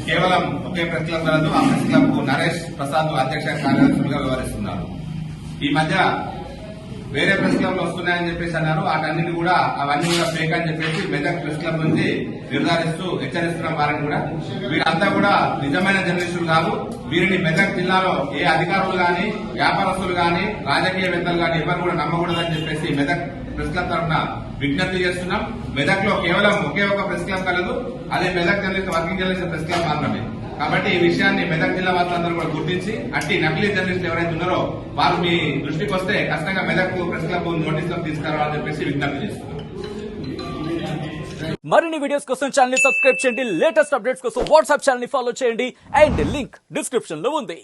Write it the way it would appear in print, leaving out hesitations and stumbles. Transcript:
కేవలం ఒకే press club కలదు. ఆ ప్రెస్ క్లబ్ కు నరేష్ ప్రసాద్ అధ్యక్ష కార్యదర్శులుగా వ్యవహరిస్తున్నారు. ఈ మధ్య వేరే ప్రెస్ క్లబ్లు వస్తున్నాయని చెప్పేసి అన్నారు. అవన్నీ కూడా ఫేక్ అని చెప్పేసి మెదక్ ప్రెస్ క్లబ్ నుంచి నిర్ధారిస్తూ హెచ్చరిస్తున్నాం. వారిని కూడా వీరంతా కూడా నిజమైన జర్నలిస్టులు కాదు. వీరిని మెదక్ జిల్లాలో ఏ అధికారులు గాని, వ్యాపారస్తులు గాని, రాజకీయవేత్తలు గాని ఎవరు కూడా నమ్మకూడదని చెప్పేసి మెదక్ ప్రెస్ క్లబ్ తరఫున విజ్ఞప్తి చేస్తున్నాం. మెదక్ లో కేవలం ఒకే ఒక ప్రెస్ క్లబ్ కలదు. అదే Medak journalist working journalist press club మాత్రమే. కాబట్టి ఈ విషయాన్ని మెదక్ జిల్లా వాసులందరూ కూడా గుర్తించి అట్టి నకిలీ జర్నలిస్టులు ఎవరైతే ఉన్నారో వారు మీ దృష్టికి వస్తే ఖచ్చితంగా మెదక్ ప్రెస్ క్లబ్ నోటీసులకు తీసుకురావాలని చెప్పేసి విజ్ఞప్తి చేస్తున్నారు. మరిన్ని వీడియోస్ కోసం ఛానల్ ని సబ్స్క్రైబ్ చేయండి. లేటెస్ట్ అప్డేట్స్ కోసం వాట్సాప్ ఛానల్ ని ఫాలో చేయండి. అండ్ లింక్ డిస్క్రిప్షన్ లో ఉంది.